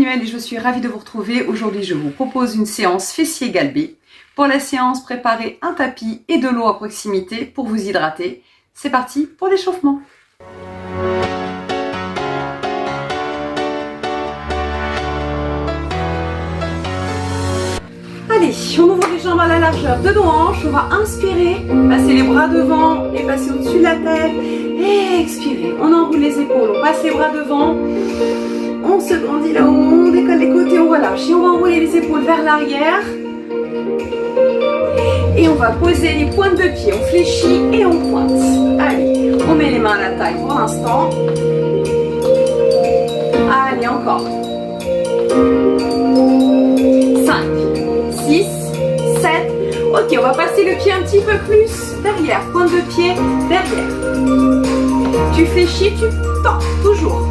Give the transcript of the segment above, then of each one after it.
Emmanuelle et je suis ravie de vous retrouver. Aujourd'hui, je vous propose une séance fessier galbé. Pour la séance, préparez un tapis et de l'eau à proximité pour vous hydrater. C'est parti pour l'échauffement. Allez, on ouvre les jambes à la largeur de nos hanches. On va inspirer, passer les bras devant et passer au-dessus de la tête. Et expirer, on enroule les épaules, on passe les bras devant. On se grandit là-haut, on décolle les côtés, on relâche. Et on va enrouler les épaules vers l'arrière. Et on va poser les pointes de pied, on fléchit et on pointe. Allez, on met les mains à la taille pour l'instant. Allez, encore. 5, 6, 7. Ok, on va passer le pied un petit peu plus derrière. Pointe de pied derrière. Tu fléchis, tu tends, toujours.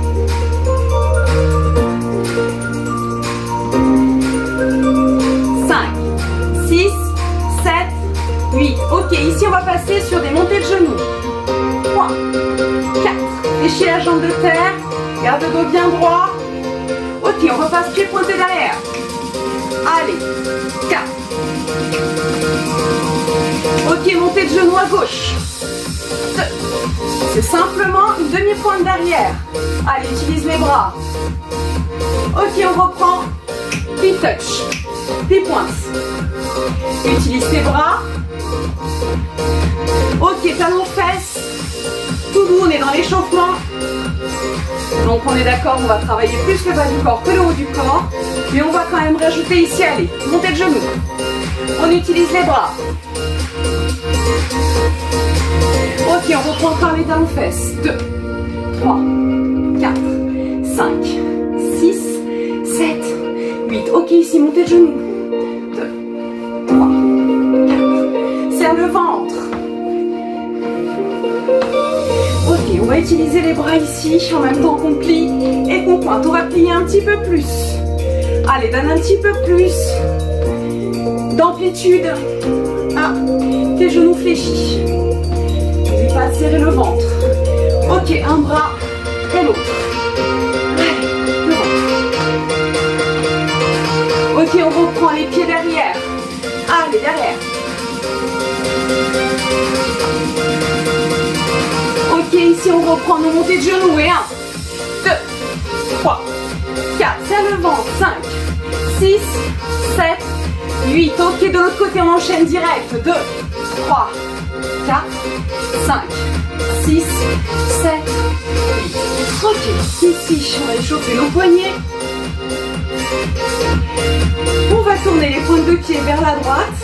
8. Ok, ici on va passer sur des montées de genoux. 3, 4. Fléchis la jambe de terre. Garde le dos bien droit. Ok, on repasse pied pointé derrière. Allez. 4. Ok, montée de genoux à gauche. 2. C'est simplement une demi-pointe derrière. Allez, utilise les bras. Ok, on reprend. Puis touch. Puis pointe. Utilise tes bras. Ok, talons fesses. Tout doux, on est dans l'échauffement. Donc on est d'accord, on va travailler plus le bas du corps que le haut du corps. Mais on va quand même rajouter ici, allez, montée de genoux. On utilise les bras. Ok, on reprend par les talons fesses. 2, 3, 4, 5, 6, 7, 8. Ok, ici, montée de genoux. 2, 3, 4. Serre le ventre. Ok, on va utiliser les bras ici en même temps qu'on plie et qu'on pointe. On va plier un petit peu plus. Allez, donne un petit peu plus d'amplitude à tes genoux fléchis. N'oublie pas de serrer le ventre. Ok, un bras et l'autre. Allez, le ventre. Ok, on reprend les pieds derrière. Allez, derrière. Ok, ici on reprend nos montées de genoux. Et 1, 2, 3, 4. Serre le ventre. 5, 6, 7, 8. Ok, de l'autre côté on enchaîne direct. 2, 3, 4, 5, 6, 7, 8. Ok, ici on va échauffer nos poignets. On va tourner les pointes de pied vers la droite.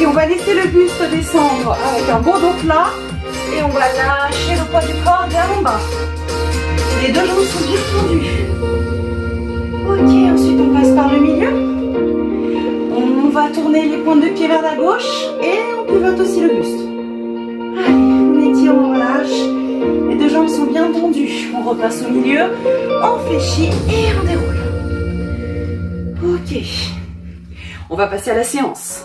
Et on va laisser le buste descendre avec un bon dos plat. Et on va lâcher le poids du corps vers en bas. Les deux jambes sont bien tendues. Ok, ensuite on passe par le milieu. On va tourner les pointes de pied vers la gauche. Et on pivote aussi le buste. Allez, on étire, on relâche. Les deux jambes sont bien tendues. On repasse au milieu. On fléchit et on déroule. Ok. On va passer à la séance.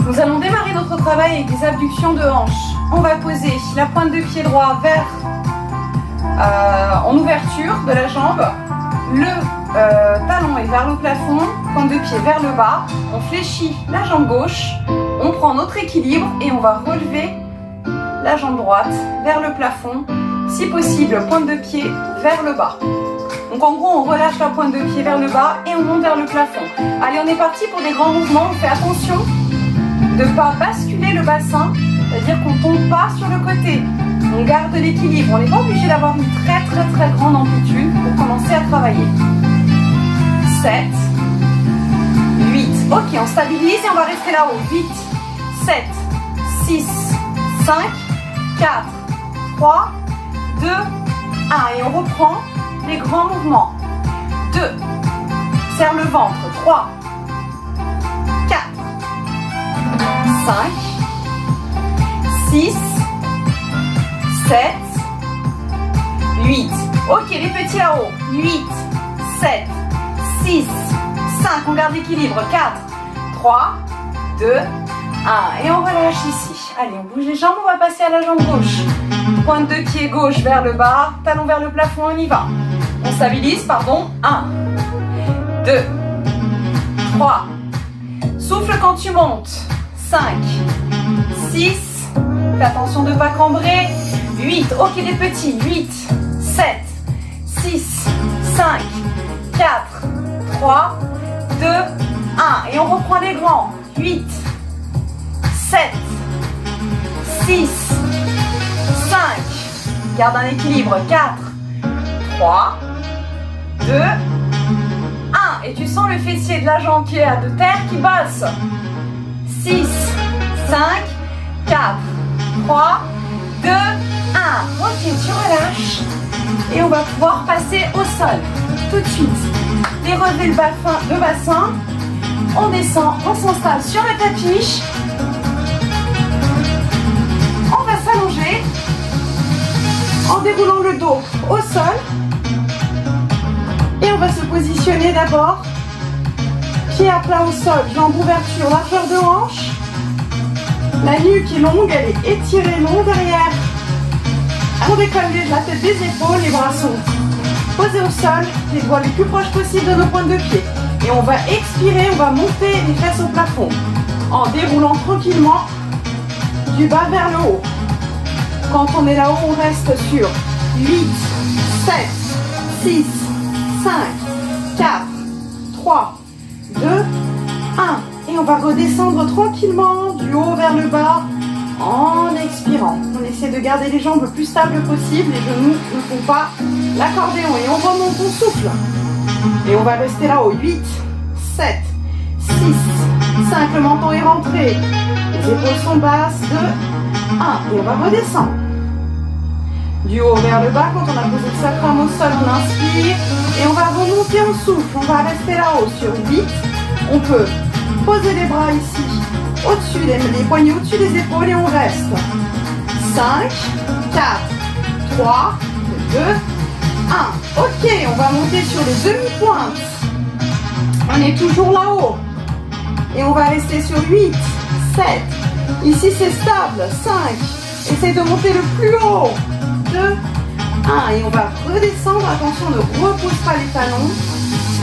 Nous allons démarrer notre travail avec des abductions de hanches. On va poser la pointe de pied droit vers en ouverture de la jambe. Le talon est vers le plafond, pointe de pied vers le bas. On fléchit la jambe gauche. On prend notre équilibre et on va relever la jambe droite vers le plafond. Si possible, pointe de pied vers le bas. Donc en gros, on relâche la pointe de pied vers le bas et on monte vers le plafond. Allez, on est parti pour des grands mouvements. On fait attention de ne pas basculer le bassin, c'est-à-dire qu'on ne tombe pas sur le côté. On garde l'équilibre. On n'est pas obligé d'avoir une très grande amplitude pour commencer à travailler. 7, 8. Ok, on stabilise et on va rester là-haut. 8, 7, 6, 5, 4, 3, 2, 1. Et on reprend les grands mouvements. 2. Serre le ventre. 3, 4, 5, 6, 7, 8. Ok, les petits là-haut. 8, 7, 6, 5. On garde l'équilibre. 4, 3, 2, 1 et on relâche ici. Allez, on bouge les jambes, on va passer à la jambe gauche. Pointe de pied gauche vers le bas, talon vers le plafond, on y va. On stabilise, pardon. 1, 2, 3. Souffle quand tu montes. 5, 6. Fais attention de ne pas cambrer. 8, ok les petits. 8, 7, 6, 5, 4, 3, 2, 1. Et on reprend les grands. 8, 7, 6, 5. Garde un équilibre. 4, 3, 2, 1. Et tu sens le fessier de la jambe qui est à de terre qui bosse. 6, 5, 4, 3, 2, 1. Ok, tu relâches. Et on va pouvoir passer au sol. Tout de suite. Et relever le bassin. On descend, on s'installe sur le tapis. On va s'allonger en déroulant le dos au sol. Et on va se positionner d'abord. Pied à plat au sol, jambes ouverture, largeur de hanche. La nuque est longue, elle est étirée, long derrière. On décolle la tête des épaules, les bras sont posés au sol, les doigts les plus proches possible de nos pointes de pied. Et on va expirer, on va monter les fesses au plafond en déroulant tranquillement du bas vers le haut. Quand on est là-haut, on reste sur 8, 7, 6, 5, 4, 3, 2, 1. Et on va redescendre tranquillement du haut vers le bas en expirant. On essaie de garder les jambes le plus stables possible. Les genoux ne font pas l'accordéon. Et on remonte, on souffle. Et on va rester là-haut. 8, 7, 6, 5. Le menton est rentré. Les épaules sont basses. 2, 1. Et on va redescendre. Du haut vers le bas. Quand on a posé le sacrum au sol, on inspire. Et on va remonter, on souffle. On va rester là-haut sur 8. On peut poser les bras ici, au-dessus, les poignets au-dessus des épaules et on reste. 5, 4, 3, 2, 1. Ok, on va monter sur les demi-pointes. On est toujours là-haut. Et on va rester sur 8, 7. Ici, c'est stable. 5. Essaye de monter le plus haut. 2, 1. Et on va redescendre. Attention, ne repousse pas les talons.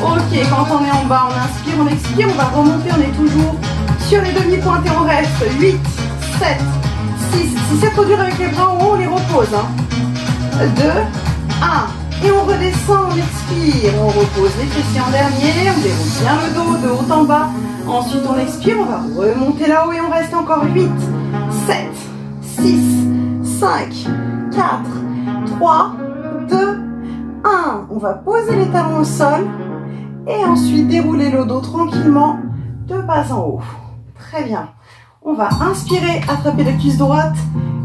Ok, quand on est en bas, on inspire, on expire, on va remonter, on est toujours sur les demi-pointes et on reste 8, 7, 6. Si c'est trop dur avec les bras en haut, on les repose. 2, 1. Et on redescend, on expire, on repose les fessiers en dernier, on déroule bien le dos de haut en bas. Ensuite, on expire, on va remonter là-haut et on reste encore 8, 7, 6, 5, 4, 3, 2, 1. On va poser les talons au sol. Et ensuite, dérouler le dos tranquillement de bas en haut. Très bien. On va inspirer, attraper les cuisses droites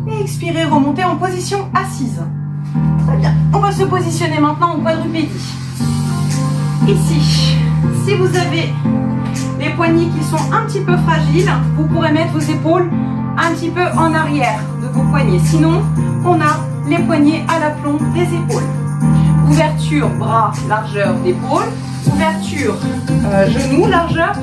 et expirer, remonter en position assise. Très bien. On va se positionner maintenant en quadrupédie. Ici, si vous avez les poignets qui sont un petit peu fragiles, vous pourrez mettre vos épaules un petit peu en arrière de vos poignets. Sinon, on a les poignets à l'aplomb des épaules. Ouverture, bras, largeur d'épaule. Ouverture, genoux, largeur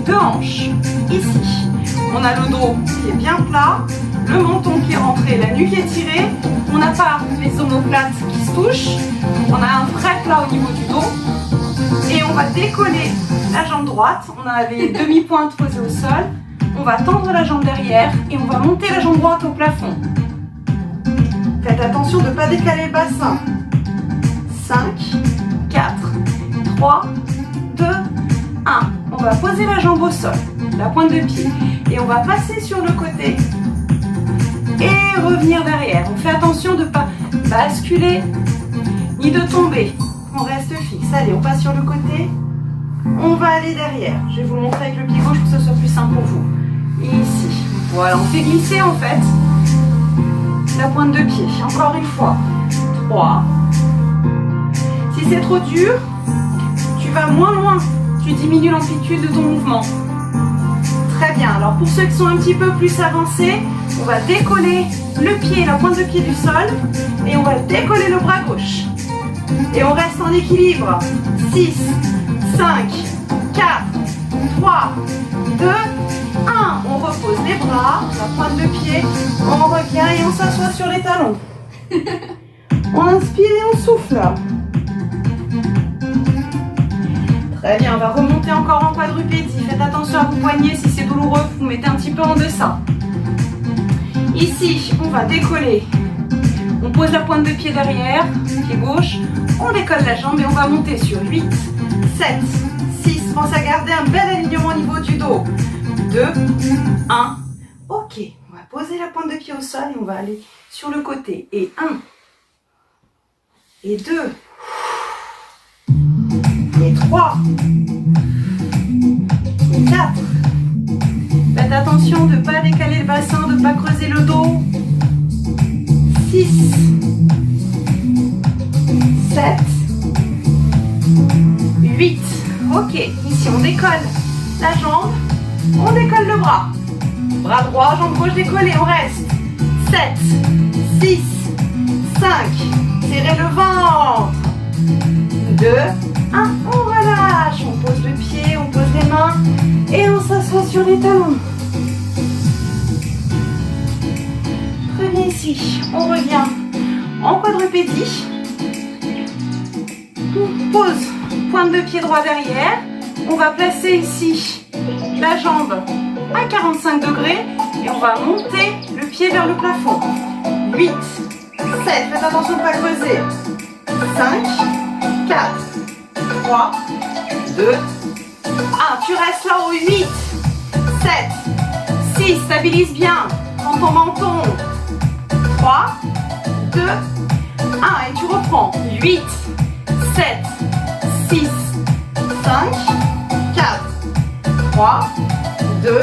de hanche. Ici, on a le dos qui est bien plat, le menton qui est rentré, la nuque étirée. On n'a pas les omoplates qui se touchent. On a un vrai plat au niveau du dos. Et on va décoller la jambe droite. On a les demi-pointes posées au sol. On va tendre la jambe derrière et on va monter la jambe droite au plafond. Faites attention de ne pas décaler le bassin. 5, 4, 3, 2, 1. On va poser la jambe au sol, la pointe de pied. Et on va passer sur le côté et revenir derrière. On fait attention de ne pas basculer ni de tomber. On reste fixe. Allez, on passe sur le côté. On va aller derrière. Je vais vous montrer avec le pied gauche pour que ce soit plus simple pour vous. Et ici. Voilà, on fait glisser en fait la pointe de pied. Encore une fois. 3. Si c'est trop dur, tu vas moins loin. Tu diminues l'amplitude de ton mouvement. Très bien. Alors pour ceux qui sont un petit peu plus avancés, on va décoller le pied, la pointe de pied du sol. Et on va décoller le bras gauche. Et on reste en équilibre. 6, 5, 4, 3, 2, 1. 1, on repose les bras, la pointe de pied, on revient et on s'assoit sur les talons. On inspire et on souffle. Très bien, on va remonter encore en quadrupédie. Faites attention à vos poignets, si c'est douloureux, vous mettez un petit peu en deçà. Ici, on va décoller. On pose la pointe de pied derrière, pied gauche. On décolle la jambe et on va monter sur 8, 7, 6. Pense à garder un bel alignement au niveau du dos. 2, 1. Ok, on va poser la pointe de pied au sol et on va aller sur le côté. Et 1, et 2, et 3, et 4. Faites attention de ne pas décaler le bassin, de ne pas creuser le dos. 6, 7, 8. Ok, ici on décolle la jambe, on décolle le bras. Bras droit, jambe gauche décollée, on reste. 7, 6, 5. Serrez le ventre. 2, 1. On relâche. On pose le pied, on pose les mains et on s'assoit sur les talons. Très bien ici. On revient en quadrupédie. On pose pointe de pied droit derrière. On va placer ici la jambe à 45 degrés et on va monter le pied vers le plafond. 8, 7, faites attention de ne pas creuser. 5, 4, 3, 2, 1. Tu restes là-haut. 8, 7, 6, stabilise bien. Prends ton menton. 3, 2, 1. Et tu reprends. 8, 7, 6, 5, 4, 3, 2,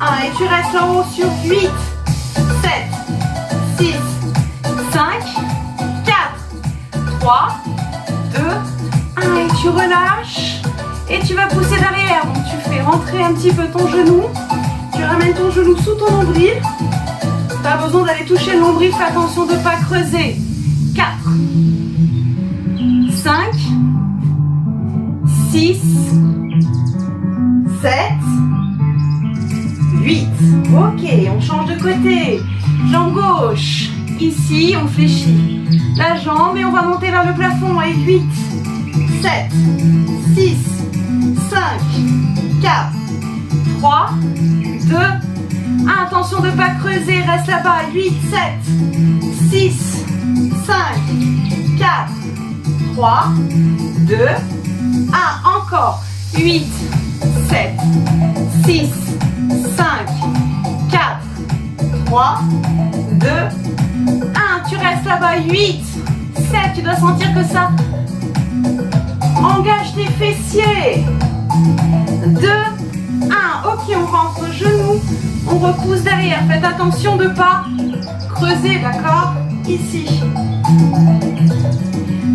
1. Et tu restes là-haut sur 8, 7, 6, 5, 4, 3, 2, 1. Et tu relâches. Et tu vas pousser derrière. Donc tu fais rentrer un petit peu ton genou. Tu ramènes ton genou sous ton nombril. Pas besoin d'aller toucher le nombril. Fais attention de ne pas creuser. 4, 5, 6, 7, 8. Ok, on change de côté. Jambe gauche. Ici, on fléchit la jambe et on va monter vers le plafond. Et 8, 7, 6, 5, 4, 3, 2, 1. Attention de ne pas creuser. Reste là-bas. 8, 7, 6, 5, 4, 3, 2, 1. Encore. 8, 7, 6, 5, 4, 3, 2, 1. Tu restes là-bas. 8, 7. Tu dois sentir que ça engage tes fessiers. 2, 1. Ok, on rentre le genou. On repousse derrière. Faites attention de ne pas creuser, d'accord? Ici.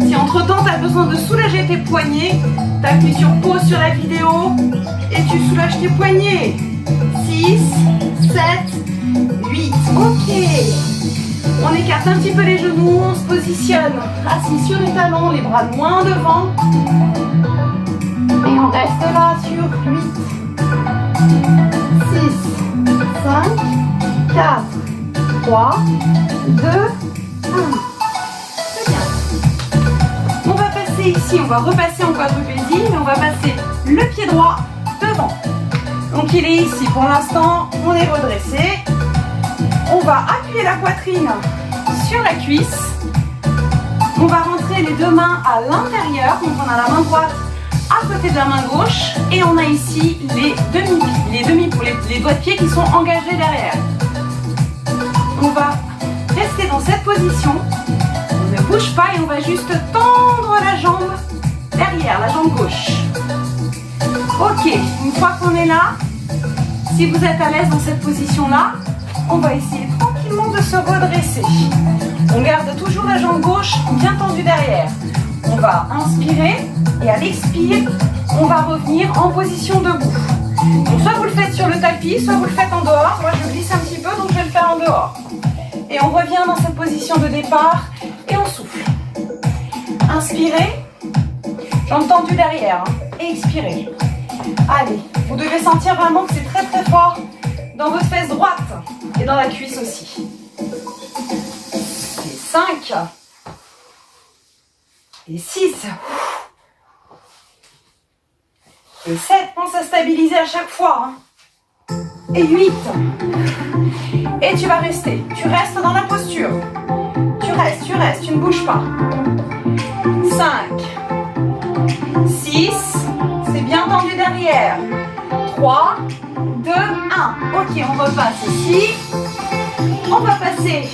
Si entre-temps tu as besoin de soulager tes poignets, tu appuies sur pause sur la vidéo et tu soulages tes poignets. 6, 7, 8. Ok. On écarte un petit peu les genoux, on se positionne assis sur les talons, les bras loin devant. Et on reste là sur 8, 6, 5, 4, 3, 2, 1. Très bien. On va passer ici, on va repasser en quadrupédie, mais on va passer le pied droit devant. Donc il est ici pour l'instant, on est redressé. On va appuyer la poitrine sur la cuisse. On va rentrer les deux mains à l'intérieur. Donc on a la main droite à côté de la main gauche. Et on a ici les doigts de pied qui sont engagés derrière. On va rester dans cette position. On ne bouge pas et on va juste tendre la jambe derrière, la jambe gauche. Ok, une fois qu'on est là, si vous êtes à l'aise dans cette position-là, on va essayer tranquillement de se redresser. On garde toujours la jambe gauche bien tendue derrière. On va inspirer et à l'expire, on va revenir en position debout. Donc soit vous le faites sur le tapis, soit vous le faites en dehors. Moi je glisse un petit peu, donc je vais le faire en dehors. Et on revient dans cette position de départ et on souffle. Inspirez, jambe tendue derrière. Et expirez. Allez, vous devez sentir vraiment que c'est très très fort dans votre fesse droite et dans la cuisse aussi. Et 5. Et 6. Et 7. Pense à stabiliser à chaque fois. Et 8. Et tu vas rester. Tu restes dans la posture. Tu restes, tu ne bouges pas. 5. 6. C'est bien tendu derrière. 3, 2, 1. Ok, on repasse ici. On va passer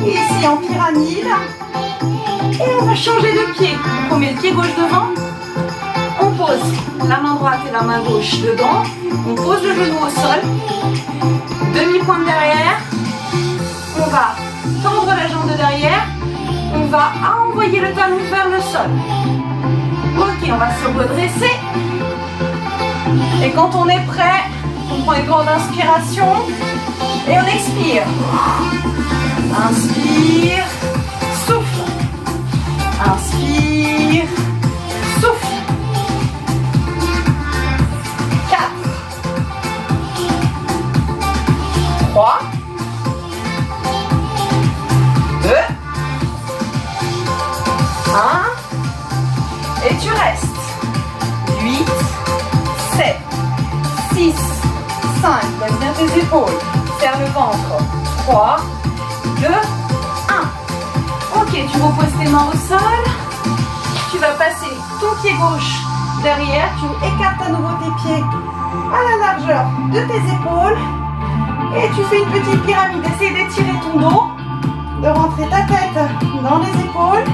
ici en pyramide. Et on va changer de pied. On met le pied gauche devant. On pose la main droite et la main gauche dedans. On pose le genou au sol. Demi-pointe derrière. On va tendre la jambe de derrière. On va envoyer le talon vers le sol. Ok, on va se redresser. Et quand on est prêt, on prend une grande inspiration. Et on expire. Inspire. Souffle. Inspire. Souffle. 4. 3. 2. 1. Et tu restes. 8. 7. 6. 5. Lève bien tes épaules. Serre le ventre. 3. 2. 1. Ok, tu reposes tes mains au sol. Tu vas passer ton pied gauche derrière. Tu écartes à nouveau tes pieds à la largeur de tes épaules. Et tu fais une petite pyramide. Essaye d'étirer ton dos, de rentrer ta tête dans les épaules.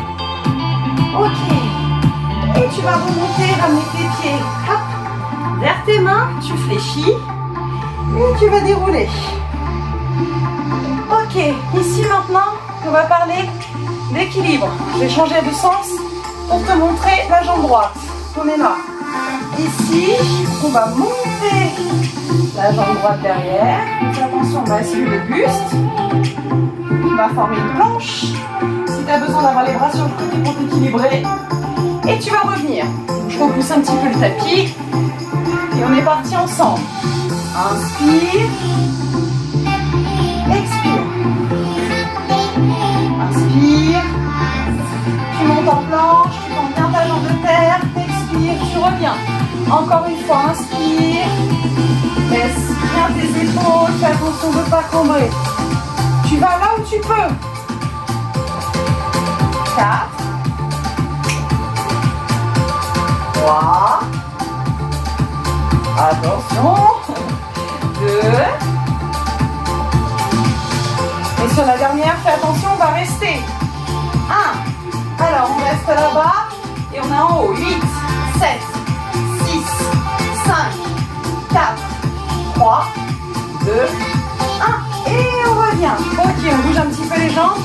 Ok. Et tu vas remonter, ramener tes pieds hop, vers tes mains. Tu fléchis. Et tu vas dérouler. Ok. Ici maintenant, on va parler d'équilibre. Je vais changer de sens pour te montrer la jambe droite. On est là. Ici, on va monter la jambe droite derrière. Attention, on va essuyer le buste. On va former une planche. Si tu as besoin d'avoir les bras sur le côté pour t'équilibrer. Et tu vas revenir. Donc, je repousse un petit peu le tapis. Et on est parti ensemble. Inspire. Expire. Inspire. Tu montes en planche. Tu tends bien ta jambe de terre. Expire. Tu reviens. Encore une fois, inspire. Laisse bien tes épaules. Fais attention de ne pas cambrer. Tu vas là où tu peux. 4. 3. Attention. 2. Et sur la dernière, fais attention, on va rester. 1. Alors, on reste là-bas. Et on est en haut. 8, 7, 6, 5, 4, 3, 2, 1. Et on revient. Ok, on bouge un petit peu les jambes.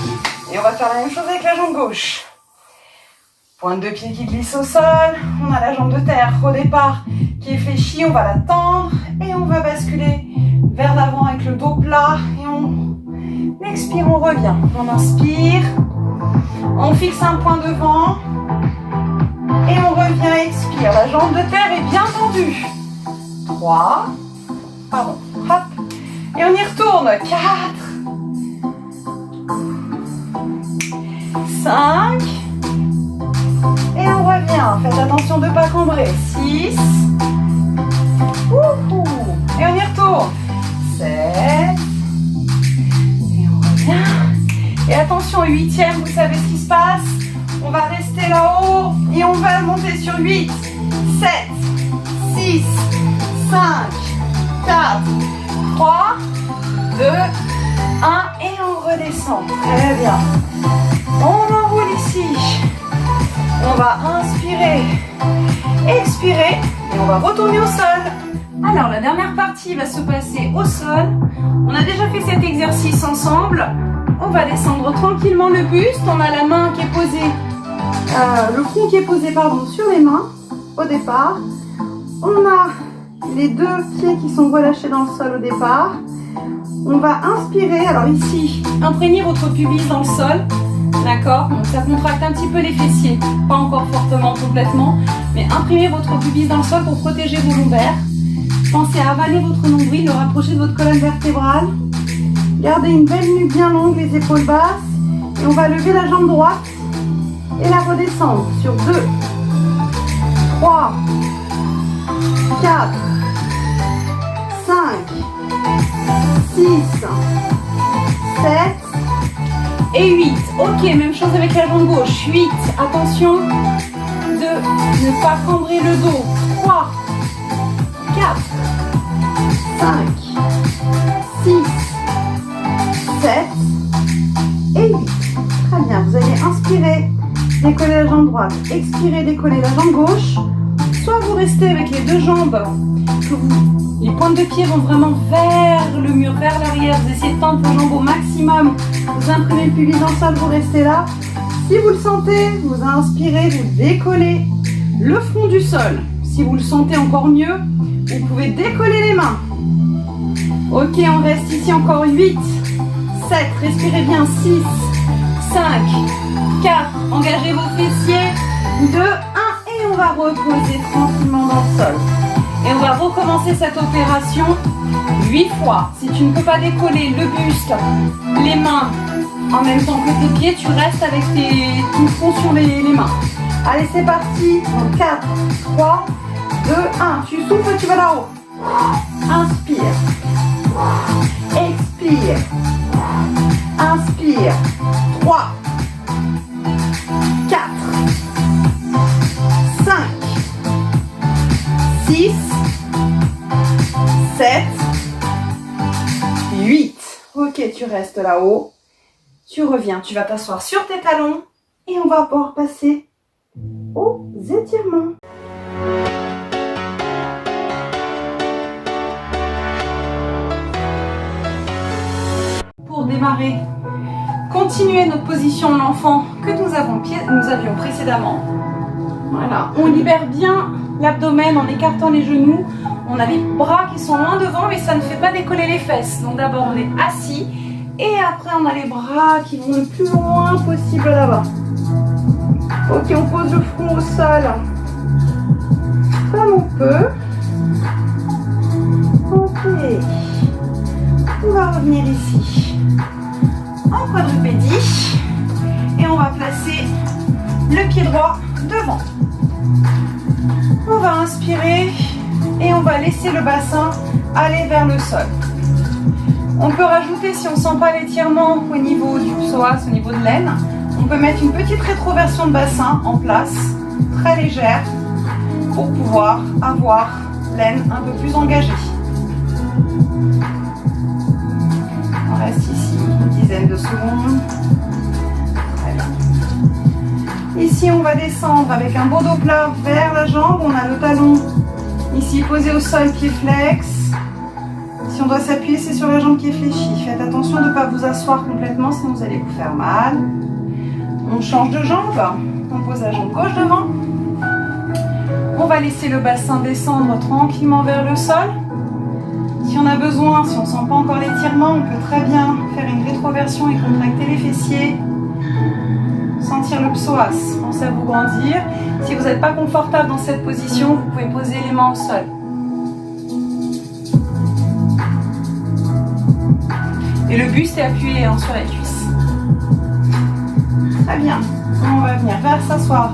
Et on va faire la même chose avec la jambe gauche. Pointe de pied qui glisse au sol. On a la jambe de terre au départ qui est fléchie. On va la tendre. Et on va basculer vers l'avant avec le dos plat. Et on expire, on revient. On inspire. On fixe un point devant. Et on revient, expire. La jambe de terre est bien tendue. 3. Pardon. Hop. Et on y retourne. 4. 5. Et on revient. Faites attention de ne pas cambrer. 6. Et on y retourne. 7. Et on revient. Et attention, 8e, vous savez ce qui se passe. On va rester là-haut et on va monter sur 8, 7, 6, 5, 4, 3, 2, 1 et on redescend. Très bien. On enroule ici. On va inspirer, expirer et on va retourner au sol. Alors la dernière partie va se passer au sol. On a déjà fait cet exercice ensemble. On va descendre tranquillement le buste. On a la main qui est posée, le front qui est posé sur les mains au départ. On a les deux pieds qui sont relâchés dans le sol au départ. On va inspirer. Alors ici, imprégnez votre pubis dans le sol. D'accord? Donc ça contracte un petit peu les fessiers. Pas encore fortement, complètement. Mais imprimez votre pubis dans le sol pour protéger vos lombaires. Pensez à avaler votre nombril, le rapprocher de votre colonne vertébrale. Gardez une belle nuque bien longue, les épaules basses. Et on va lever la jambe droite et la redescendre sur 2, 3, 4, 5, 6, 7 et 8. Ok, même chose avec la jambe gauche. 8, attention de ne pas cambrer le dos. 3, 4, 5, 6, 7 et 8. Très bien, vous allez inspirer, décoller la jambe droite, expirer, décoller la jambe gauche. Soit vous restez avec les deux jambes, les pointes de pied vont vraiment vers le mur, vers l'arrière. Vous essayez de tendre vos jambes au maximum. Vous imprimez le pubis dans le sol, vous restez là. Si vous le sentez, vous inspirez, vous décollez le front du sol. Si vous le sentez encore mieux, vous pouvez décoller les mains. Ok, on reste ici encore 8, 7, respirez bien, 6, 5, 4, engagez vos fessiers, 2, 1, et on va reposer tranquillement dans le sol. Et on va recommencer cette opération 8 fois. Si tu ne peux pas décoller le buste, les mains en même temps que tes pieds, tu restes avec ton front sur les mains. Allez, c'est parti. Donc 4, 3, 2, 1. Tu souffles, tu vas là-haut. Inspire. Expire. Inspire. 3, 4, 5, 6, 7, 8. Ok, tu restes là-haut. Tu reviens, tu vas t'asseoir sur tes talons et on va pouvoir passer aux étirements. Pour démarrer, continuez notre position de l'enfant que nous avions précédemment. Voilà, on libère bien l'abdomen en écartant les genoux. On a les bras qui sont loin devant, mais ça ne fait pas décoller les fesses. Donc d'abord on est assis et après on a les bras qui vont le plus loin possible là-bas. Ok, on pose le front au sol comme on peut. Ok, on va revenir ici en quadrupédie et on va placer le pied droit devant. On va inspirer et on va laisser le bassin aller vers le sol. On peut rajouter, si on ne sent pas l'étirement au niveau du psoas, au niveau de l'aine, on peut mettre une petite rétroversion de bassin en place, très légère, pour pouvoir avoir l'aine un peu plus engagée. On reste ici une dizaine de secondes. Très bien. Ici, on va descendre avec un beau dos plat vers la jambe. On a le talon ici posé au sol, pied flex. Si on doit s'appuyer, c'est sur la jambe qui est fléchie. Faites attention de ne pas vous asseoir complètement, sinon vous allez vous faire mal. On change de jambe. On pose la jambe gauche devant. On va laisser le bassin descendre tranquillement vers le sol. Si on a besoin, si on ne sent pas encore l'étirement, on peut très bien faire une rétroversion et contracter les fessiers. Sentir le psoas. Pensez à vous grandir. Si vous n'êtes pas confortable dans cette position, vous pouvez poser les mains au sol. Et le buste est appuyé sur la cuisse. Très bien. On va venir vers s'asseoir.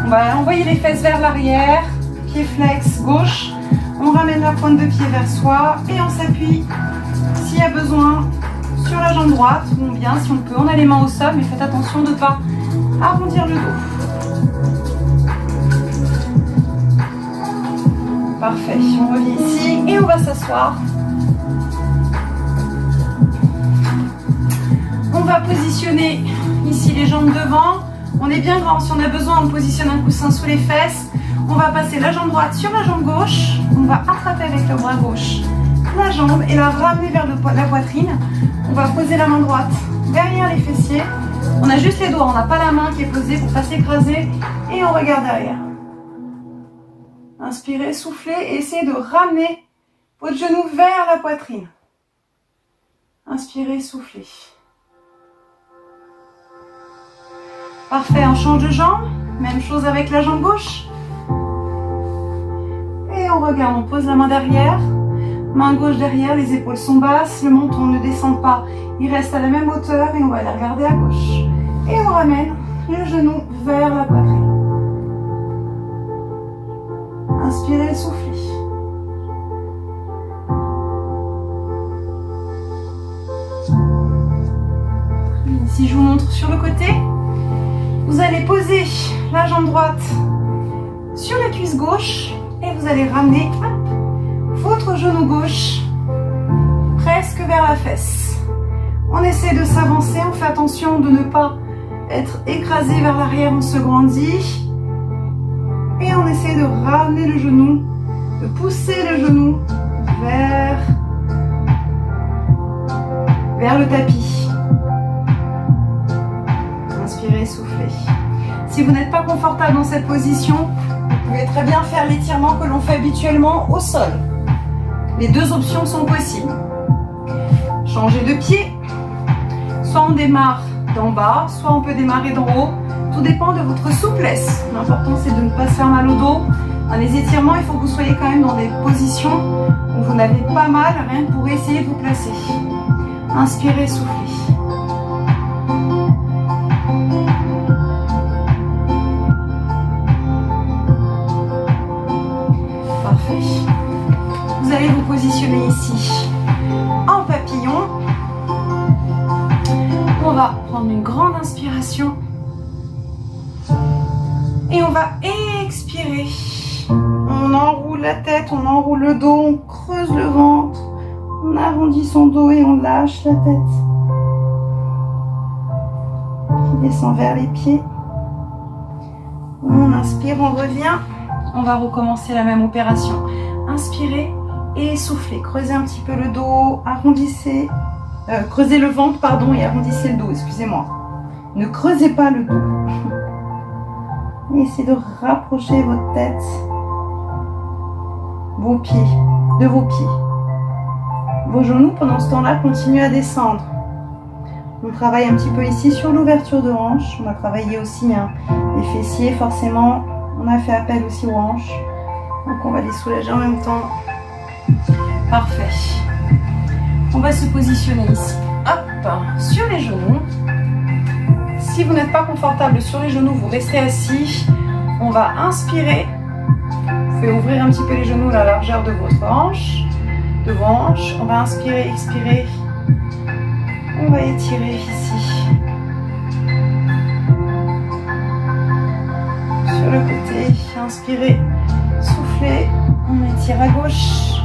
On va envoyer les fesses vers l'arrière. Pied flex gauche. On ramène la pointe de pied vers soi et on s'appuie s'il y a besoin sur la jambe droite ou bien si on peut. On a les mains au sol, mais faites attention de ne pas arrondir le dos. Parfait. On revient ici et on va s'asseoir. On va positionner ici les jambes devant. On est bien grand. Si on a besoin, on positionne un coussin sous les fesses. On va passer la jambe droite sur la jambe gauche. On va attraper avec le bras gauche la jambe et la ramener vers la poitrine. On va poser la main droite derrière les fessiers. On a juste les doigts, on n'a pas la main qui est posée pour ne pas s'écraser. Et on regarde derrière. Inspirez, soufflez et essayez de ramener votre genou vers la poitrine. Inspirez, soufflez. Parfait, on change de jambe. Même chose avec la jambe gauche. Et on regarde, on pose la main derrière, main gauche derrière, les épaules sont basses, le menton ne descend pas, il reste à la même hauteur et on va aller regarder à gauche. Et on ramène le genou vers la poitrine. Inspirez, soufflez. Si je vous montre sur le côté, vous allez poser la jambe droite sur la cuisse gauche et vous allez ramener votre genou gauche presque vers la fesse. On essaie de s'avancer, on fait attention de ne pas être écrasé vers l'arrière, on se grandit. Et on essaie de ramener le genou, de pousser le genou vers le tapis. Inspirez, soufflez. Si vous n'êtes pas confortable dans cette position, vous pouvez très bien faire l'étirement que l'on fait habituellement au sol. Les deux options sont possibles. Changer de pied. Soit on démarre d'en bas, soit on peut démarrer d'en haut. Tout dépend de votre souplesse. L'important c'est de ne pas se faire mal au dos. Dans les étirements, il faut que vous soyez quand même dans des positions où vous n'avez pas mal, rien que pour essayer de vous placer. Inspirez, soufflez. Parfait. Vous allez vous positionner ici en papillon. On va prendre une grande inspiration. Et on va expirer. On enroule la tête, on enroule le dos, on creuse le ventre, on arrondit son dos et on lâche la tête. Qui descend vers les pieds. On inspire, on revient. On va recommencer la même opération. Inspirez et soufflez. Creusez un petit peu le dos, arrondissez, creusez le ventre, pardon, et arrondissez le dos, excusez-moi. Ne creusez pas le dos. Et essayez de rapprocher votre tête, vos pieds, de vos pieds. Vos genoux, pendant ce temps-là, continuent à descendre. On travaille un petit peu ici sur l'ouverture de hanche. On a travaillé aussi les fessiers, forcément. On a fait appel aussi aux hanches. Donc on va les soulager en même temps. Parfait. On va se positionner ici. Hop, sur les genoux. Si vous n'êtes pas confortable sur les genoux, vous restez assis. On va inspirer. Vous pouvez ouvrir un petit peu les genoux à la largeur de votre hanche. De vos hanches. On va inspirer, expirer. On va étirer ici. Sur le côté. Inspirez, soufflez. On étire à gauche.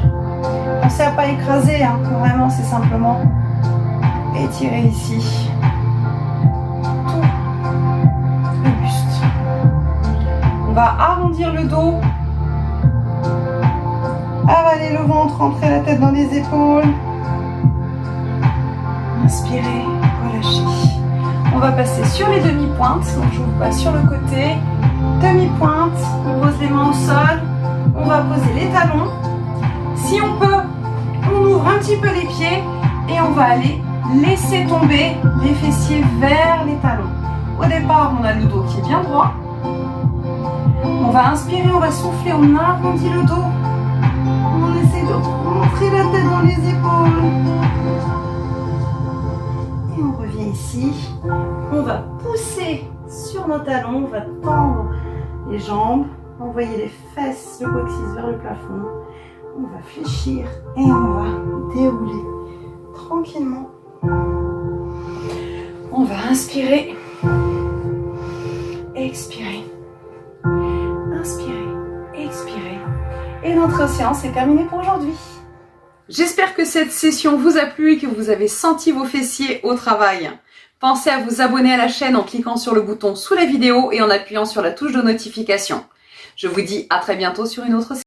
Pensez à ne pas écraser. Vraiment, c'est simplement étirer ici. On va arrondir le dos, avaler le ventre, rentrer la tête dans les épaules. Inspirez, relâchez. On va passer sur les demi-pointes. Donc je vous passe sur le côté. Demi-pointe, on pose les mains au sol. On va poser les talons. Si on peut, on ouvre un petit peu les pieds et on va aller laisser tomber les fessiers vers les talons. Au départ, on a le dos qui est bien droit. On va inspirer, on va souffler, on arrondit le dos. On essaie de rentrer la tête dans les épaules. Et on revient ici. On va pousser sur nos talons, on va tendre les jambes, envoyer les fesses, le coccyx vers le plafond. On va fléchir et on va dérouler tranquillement. On va inspirer, expirer. Inspirez, expirez. Et notre séance est terminée pour aujourd'hui. J'espère que cette session vous a plu et que vous avez senti vos fessiers au travail. Pensez à vous abonner à la chaîne en cliquant sur le bouton sous la vidéo et en appuyant sur la touche de notification. Je vous dis à très bientôt sur une autre séance.